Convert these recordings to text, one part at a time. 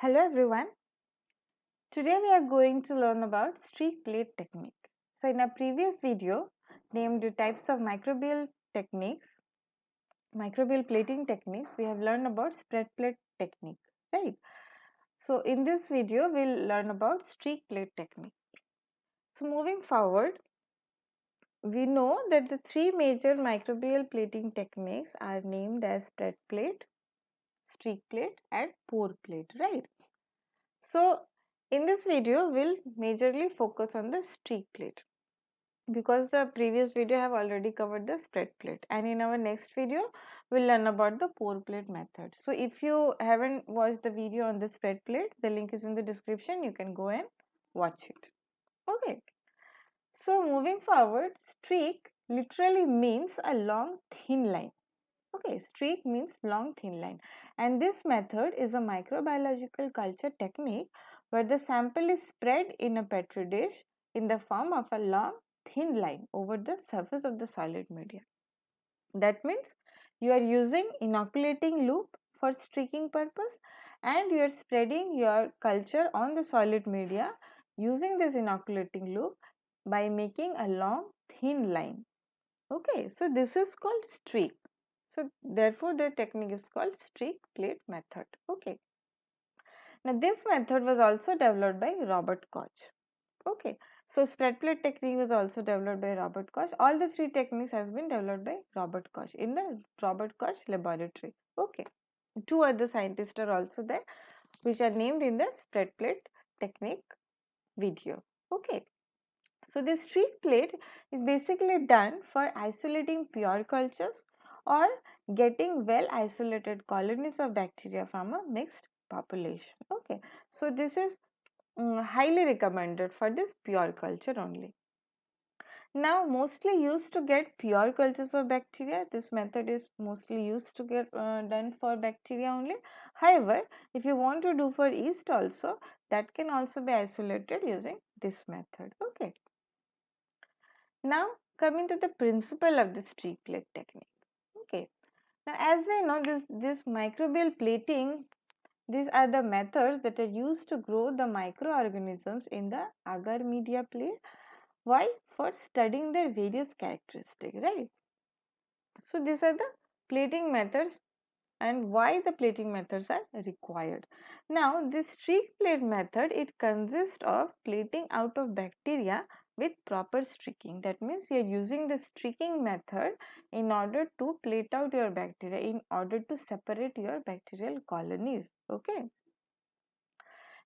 Hello everyone. Today we are going to learn about streak plate technique. So in our previous video named types of microbial plating techniques, we have learned about spread plate technique, right? So in this video we'll learn about streak plate technique. So moving forward, we know that the three major microbial plating techniques are named as spread plate, streak plate and pour plate, right? So in this video we'll majorly focus on the streak plate because the previous video have already covered the spread plate, and in our next video we'll learn about the pour plate method. So if you haven't watched the video on the spread plate, the link is in the description, you can go and watch it. Okay, so moving forward, streak literally means a long thin line. Okay, streak means long thin line, and this method is a microbiological culture technique where the sample is spread in a petri dish in the form of a long thin line over the surface of the solid media. That means you are using inoculating loop for streaking purpose and you are spreading your culture on the solid media using this inoculating loop by making a long thin line. Okay, so this is called streak. So therefore the technique is called streak plate method. Okay. Now this method was also developed by Robert Koch. Okay. So spread plate technique was also developed by Robert Koch. All the three techniques has been developed by Robert Koch in the Robert Koch laboratory. Okay. Two other scientists are also there which are named in the spread plate technique video. Okay. So this streak plate is basically done for isolating pure cultures or getting well isolated colonies of bacteria from a mixed population. Okay, so this is highly recommended for this pure culture only. Now mostly used to get pure cultures of bacteria. This method is mostly used to get done for bacteria only. However, if you want to do for yeast also, that can also be isolated using this method. Okay. Now coming to the principle of the streak plate technique. Okay. Now as we know, this microbial plating, these are the methods that are used to grow the microorganisms in the agar media plate. Why? For studying their various characteristics, right? So these are the plating methods and why the plating methods are required. Now this streak plate method, it consists of plating out of bacteria with proper streaking. That means you are using the streaking method in order to plate out your bacteria, in order to separate your bacterial colonies. Okay.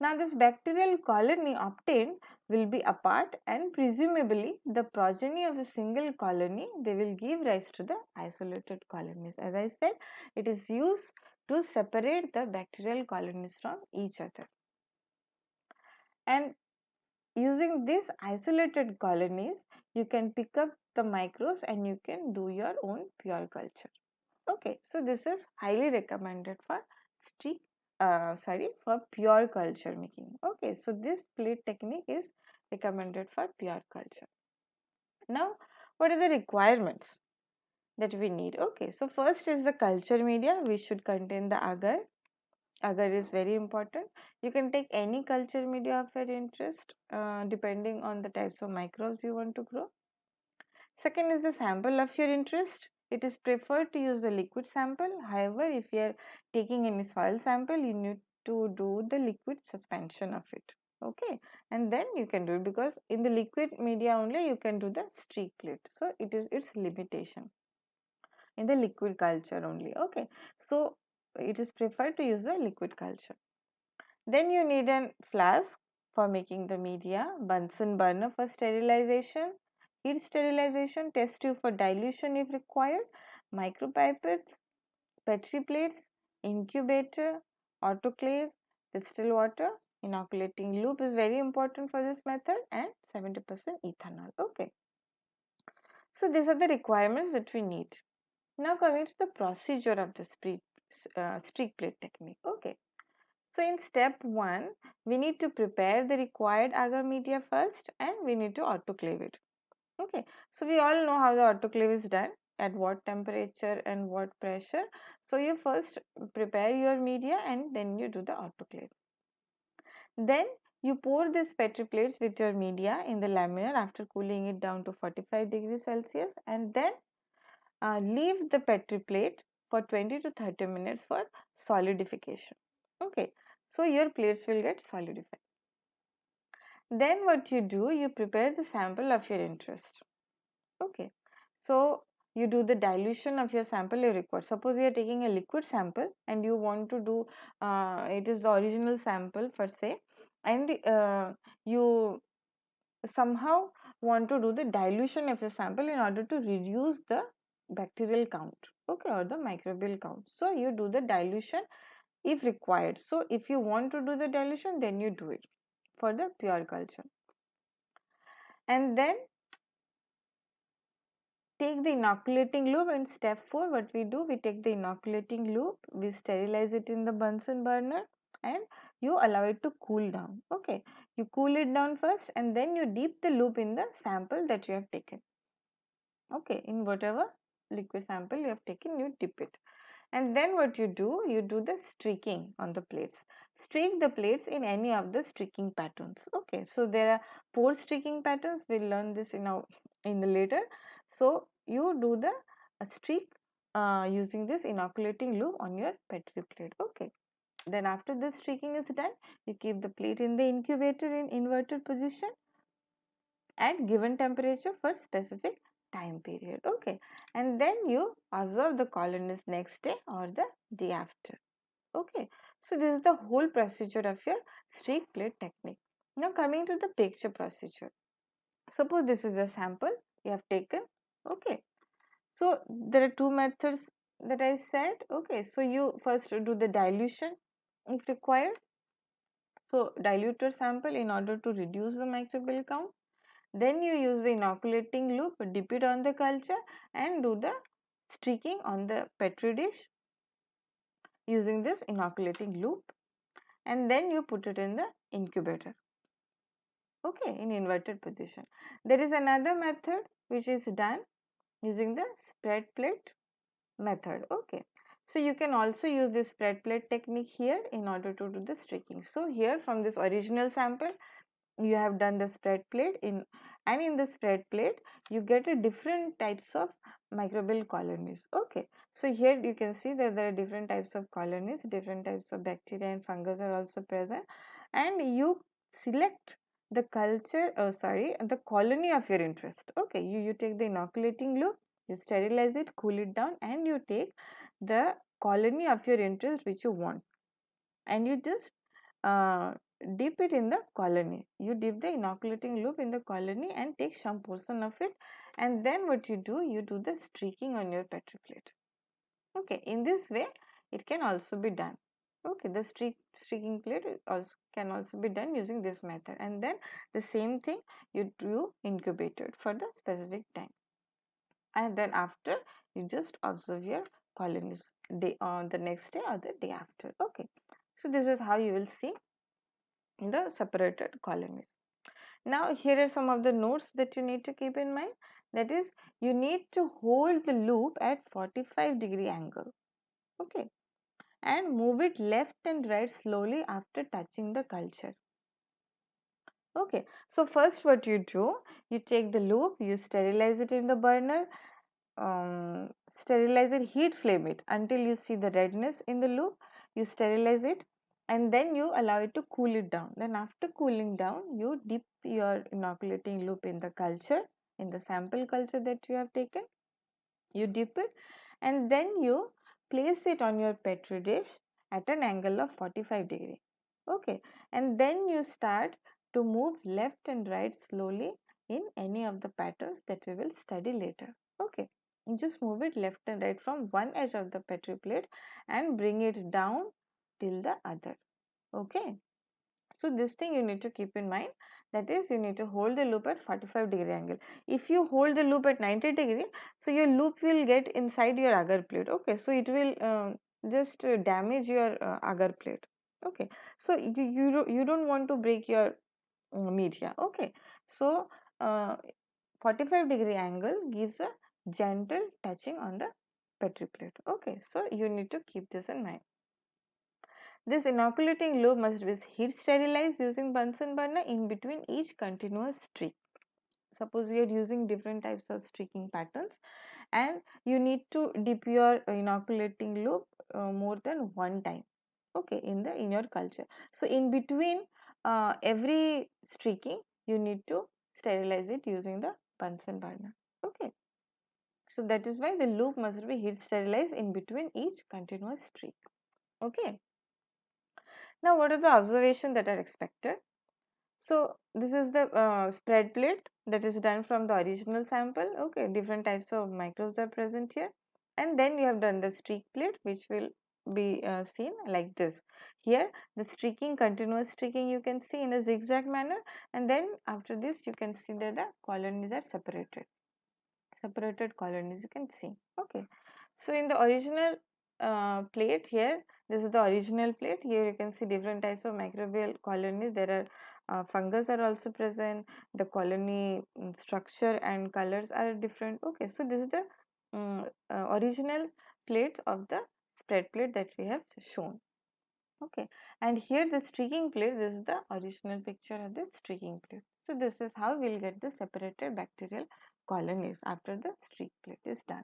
Now this bacterial colony obtained will be apart, and presumably the progeny of a single colony, they will give rise to the isolated colonies. As I said, it is used to separate the bacterial colonies from each other. And using these isolated colonies, you can pick up the microbes and you can do your own pure culture. Okay, so this is highly recommended for for pure culture making. Okay, so this plate technique is recommended for pure culture. Now, what are the requirements that we need? Okay, so first is the culture media, which should contain the agar. Agar is very important. You can take any culture media of your interest depending on the types of microbes you want to grow. Second is the sample of your interest. It is preferred to use the liquid sample. However, if you are taking any soil sample, you need to do the liquid suspension of it. Okay, and then you can do it, because in the liquid media only you can do the streak plate. So it is its limitation in the liquid culture only. Okay, so it is preferred to use the liquid culture. Then you need a flask for making the media, Bunsen burner for sterilization, heat sterilization, test tube for dilution if required, micropipettes, petri plates, incubator, autoclave, distilled water, inoculating loop is very important for this method, and 70% ethanol. Okay. So these are the requirements that we need. Now coming to the procedure of the streak plate technique. Okay. So in step 1, we need to prepare the required agar media first, and we need to autoclave it. Okay, so we all know how the autoclave is done, at what temperature and what pressure. So you first prepare your media and then you do the autoclave. Then you pour these petri plates with your media in the laminar after cooling it down to 45 degrees Celsius, and then leave the petri plate for 20 to 30 minutes for solidification. Okay, so your plates will get solidified. Then what you do, you prepare the sample of your interest. Okay, so you do the dilution of your sample you require. Suppose you are taking a liquid sample and you want to do it is the original sample per se, and you somehow want to do the dilution of your sample in order to reduce the bacterial count, okay, or the microbial count. So you do the dilution if required. So if you want to do the dilution, then you do it for the pure culture. And then take the inoculating loop. In step 4, what we do, we take the inoculating loop, we sterilize it in the Bunsen burner, and you allow it to cool down. Okay, you cool it down first, and then you dip the loop in the sample that you have taken. Okay, in whatever liquid sample you have taken, you dip it. And then what you do the streaking on the plates. Streak the plates in any of the streaking patterns. Okay, so there are 4 streaking patterns. We'll learn this in the later. So you do the streak using this inoculating loop on your petri plate. Okay, then after the streaking is done, you keep the plate in the incubator in inverted position at given temperature for specific time period. Okay, and then you observe the colonies next day or the day after. Okay, so this is the whole procedure of your streak plate technique. Now coming to the picture procedure. Suppose this is a sample you have taken. Okay, so there are 2 methods that I said. Okay, so you first do the dilution if required. So dilute your sample in order to reduce the microbial count. Then you use the inoculating loop, dip it on the culture and do the streaking on the petri dish using this inoculating loop, and then you put it in the incubator, okay, in inverted position. There is another method which is done using the spread plate method. Okay, so you can also use this spread plate technique here in order to do the streaking. So here from this original sample you have done the spread plate and in the spread plate you get a different types of microbial colonies. Okay, so here you can see that there are different types of colonies, different types of bacteria and fungus are also present, and you select the culture the colony of your interest. Okay, you take the inoculating loop, you sterilize it, cool it down, and you take the colony of your interest which you want, and you just uh, dip it in the colony. You dip the inoculating loop in the colony and take some portion of it, and then what you do the streaking on your petri plate. Okay, in this way it can also be done. Okay, the streaking plate also can also be done using this method, and then the same thing you do incubated for the specific time, and then after you just observe your colonies day on the next day or the day after. Okay, so this is how you will see the separated colonies. Now here are some of the notes that you need to keep in mind. That is, you need to hold the loop at 45-degree angle, okay, and move it left and right slowly after touching the culture. Okay, so first what you do, you take the loop, you sterilize it in the burner, sterilize it, heat flame it until you see the redness in the loop, you sterilize it, and then you allow it to cool it down. Then after cooling down, you dip your inoculating loop in the culture, in the sample culture that you have taken, you dip it, and then you place it on your petri dish at an angle of 45-degree. Okay, and then you start to move left and right slowly in any of the patterns that we will study later. Okay, just move it left and right from one edge of the petri plate and bring it down till the other. Okay, so this thing you need to keep in mind, that is, you need to hold the loop at 45-degree angle. If you hold the loop at 90-degree, so your loop will get inside your agar plate. Okay, so it will just damage your agar plate. Okay, so you don't want to break your media. Okay, so 45-degree angle gives a gentle touching on the petri plate. Okay, so you need to keep this in mind. This inoculating loop must be heat sterilized using Bunsen burner in between each continuous streak. Suppose you are using different types of streaking patterns and you need to dip your inoculating loop more than one time, okay, in your culture. So in between every streaking you need to sterilize it using the Bunsen burner, okay. So that is why the loop must be heat sterilized in between each continuous streak, okay. Now what are the observations that are expected? So this is the spread plate that is done from the original sample, okay. Different types of microbes are present here, and then you have done the streak plate, which will be seen like this. Here the streaking, continuous streaking you can see in a zigzag manner, and then after this you can see that the colonies are separated colonies you can see, okay. So in the original plate here, this is the original plate. Here you can see different types of microbial colonies. There are fungus are also present. The colony structure and colors are different, okay. So this is the original plates of the spread plate that we have shown, okay. And here the streaking plate, this is the original picture of the streaking plate. So this is how we will get the separated bacterial colonies after the streak plate is done.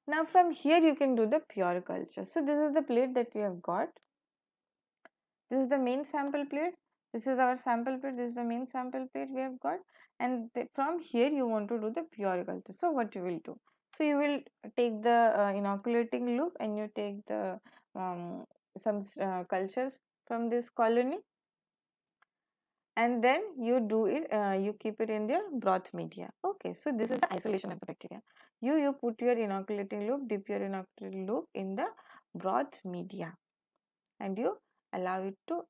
Now from here you can do the pure culture. So this is the plate that we have got. This is the main sample plate. This is our sample plate. This is the main sample plate we have got. And from here you want to do the pure culture. So what you will do? So you will take the inoculating loop and you take the some cultures from this colony, and then you do it, you keep it in the broth media, okay. So this is the isolation of the bacteria. You put your inoculating loop, dip your inoculating loop in the broth media, and you allow it to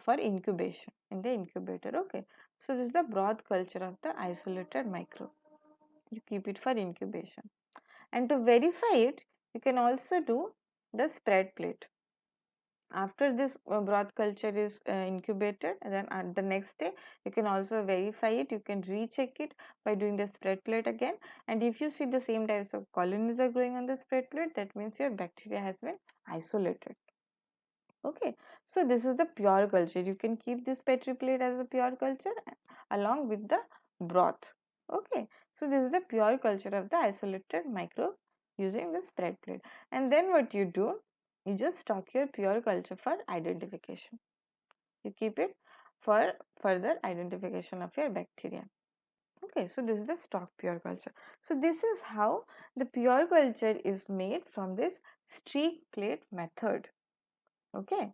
for incubation in the incubator, okay. So this is the broth culture of the isolated microbe. You keep it for incubation, and to verify it you can also do the spread plate. After this broth culture is incubated, and then at the next day you can also verify it. You can recheck it by doing the spread plate again, and if you see the same types of colonies are growing on the spread plate, that means your bacteria has been isolated, okay. So this is the pure culture. You can keep this petri plate as a pure culture along with the broth, okay. So this is the pure culture of the isolated microbe using the spread plate. And then what you do, you just stock your pure culture for identification. You keep it for further identification of your bacteria, okay. So this is the stock pure culture. So this is how the pure culture is made from this streak plate method, okay.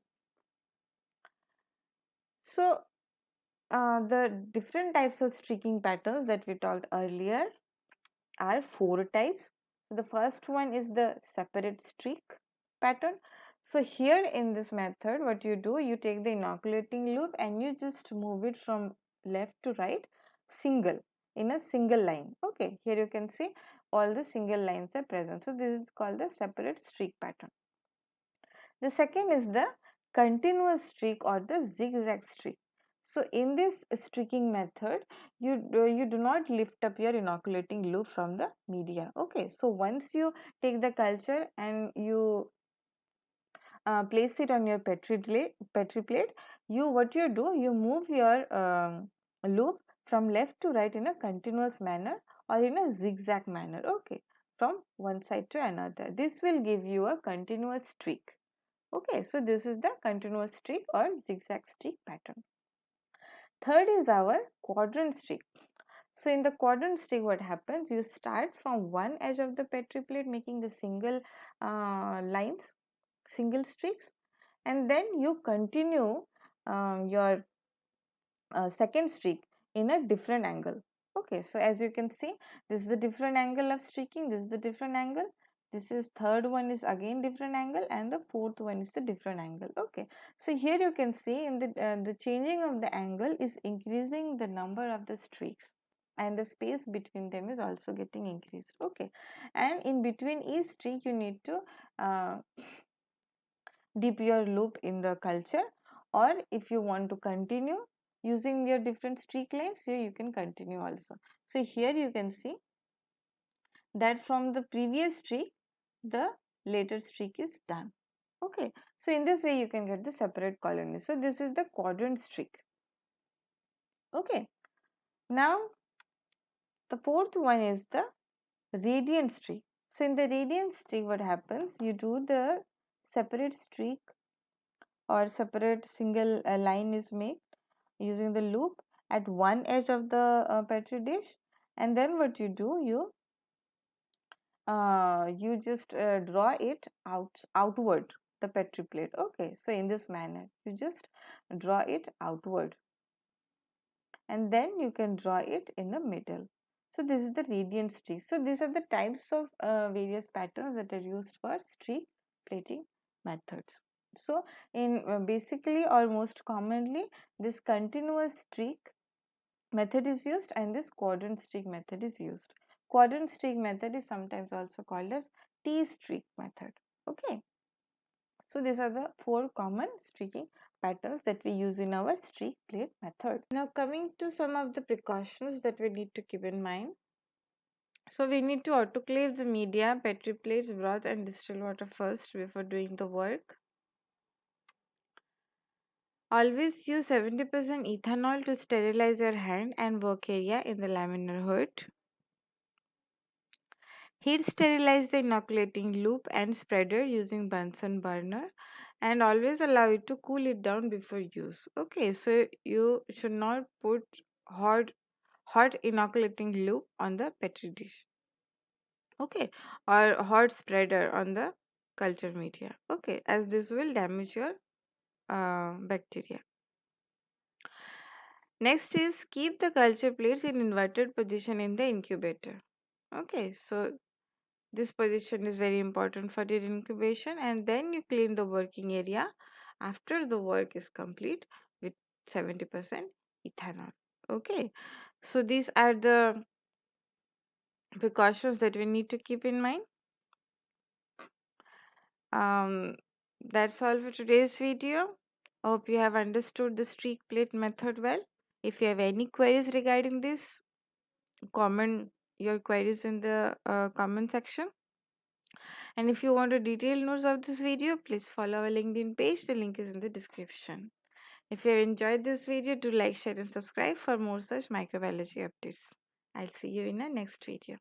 So the different types of streaking patterns that we talked earlier are 4 types. So the first one is the separate streak pattern. So here in this method, what you do, you take the inoculating loop and you just move it from left to right, single, in a single line, okay. Here you can see all the single lines are present. So this is called the separate streak pattern. The second is the continuous streak or the zigzag streak. So in this streaking method, you do not lift up your inoculating loop from the media, okay. So once you take the culture and you place it on your petri plate, what you do, you move your loop from left to right in a continuous manner or in a zigzag manner, okay, from one side to another. This will give you a continuous streak, okay. So this is the continuous streak or zigzag streak pattern. Third is our quadrant streak. So in the quadrant streak, what happens, you start from one edge of the petri plate making the single lines, single streaks, and then you continue your second streak in a different angle, okay. So as you can see, this is the different angle of streaking, this is the different angle, this is third one is again different angle, and the fourth one is the different angle, okay. So here you can see in the changing of the angle is increasing the number of the streaks, and the space between them is also getting increased, okay. And in between each streak you need to dip your loop in the culture, or if you want to continue using your different streak lines, here you can continue also. So here you can see that from the previous streak the later streak is done, okay. So in this way you can get the separate colonies. So this is the quadrant streak. Okay. Now the fourth one is the radiant streak. So in the radiant streak, what happens? You do the separate streak or separate single line is made using the loop at one edge of the petri dish, and then what you do, you just draw it outward, the petri plate. Okay, so in this manner you just draw it outward, and then you can draw it in the middle. So this is the radiant streak. So these are the types of various patterns that are used for streak plating methods. So in basically or most commonly, this continuous streak method is used and this quadrant streak method is used. Quadrant streak method is sometimes also called as T streak method. Okay. So these are the four common streaking patterns that we use in our streak plate method. Now coming to some of the precautions that we need to keep in mind. So we need to autoclave the media, petri plates, broth and distilled water first before doing the work. Always use 70% ethanol to sterilize your hand and work area in the laminar hood. Heat sterilize the inoculating loop and spreader using Bunsen burner, and always allow it to cool it down before use. Okay, so you should not put hot inoculating loop on the petri dish. Okay, or hot spreader on the culture media. Okay, as this will damage your bacteria. Next is keep the culture plates in inverted position in the incubator. Okay, so this position is very important for your incubation, and then you clean the working area after the work is complete with 70% ethanol. Okay, so these are the precautions that we need to keep in mind. Um, that's all for today's video. I hope you have understood the streak plate method well. If you have any queries regarding this, comment your queries in the comment section. And if you want a detailed notes of this video, please follow our LinkedIn page. The link is in the description. If you have enjoyed this video, do like, share and subscribe for more such microbiology updates. I'll see you in the next video.